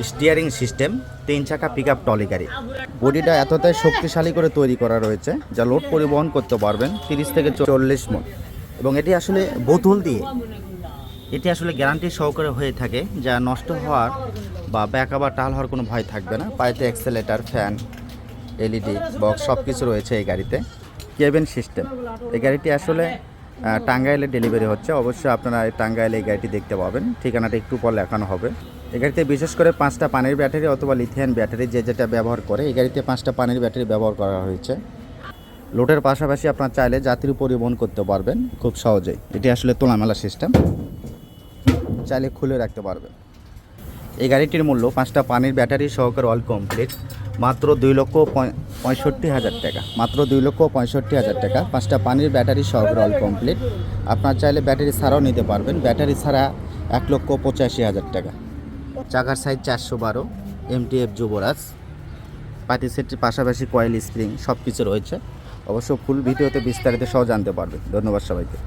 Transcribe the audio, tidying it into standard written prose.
Steering system, 3 চাকা pickup trolley গাড়ি। বডিটা এতটাই শক্তিশালী করে তৈরি করা রয়েছে যা লোড পরিবহন করতে পারবেন 30 থেকে 40 মণ। এবং এটি আসলে বোতল দিয়ে, এটি আসলে গ্যারান্টি সহকারে হয়ে থাকে, যা নষ্ট হওয়ার বা ব্যাকা বা টাল হওয়ার কোনো ভয় থাকবে না। পায়েতে অ্যাক্সেলেটার, ফ্যান, এলইডি বক্স সব কিছু রয়েছে এই গাড়িতে। কেবিন সিস্টেম, এই গাড়িটি আসলে টাঙ্গাইলে ডেলিভারি হচ্ছে। অবশ্যই আপনারা টাঙ্গাইলে এই গাড়িটি দেখতে পাবেন, ঠিকানাটা একটু পর লেখানো হবে। এই গাড়িতে বিশেষ করে 5টা পানির ব্যাটারি অথবা লিথিয়াম ব্যাটারি যে যেটা ব্যবহার করে, এই গাড়িতে 5টা পানির ব্যাটারি ব্যবহার করা হয়েছে। লোডের পাশাপাশি আপনার চাইলে যাত্রী পরিবহন করতে পারবেন খুব সহজেই। এটি আসলে তোলামেলা সিস্টেম, চাইলে খুলে রাখতে পারবেন। এই গাড়িটির মূল্য 5টা পানির ব্যাটারি সহকারে অল কমপ্লিট মাত্র 2,65,000 টাকা। মাত্র 2,65,000 টাকা 5টা পানির ব্যাটারি সহকারে অল কমপ্লিট। আপনার চাইলে ব্যাটারি ছাড়াও নিতে পারবেন। ব্যাটারি ছাড়া 1,85,000 টাকা। চাকার সাইজ 412, এমটিএফ যুবরাজ, পাতি সেটটির পাশাপাশি কয়েল স্প্রিং সব কিছু রয়েছে। অবশ্য ফুল ভিডিওতে বিস্তারিত সহ জানতে পারবেন। ধন্যবাদ সবাইকে।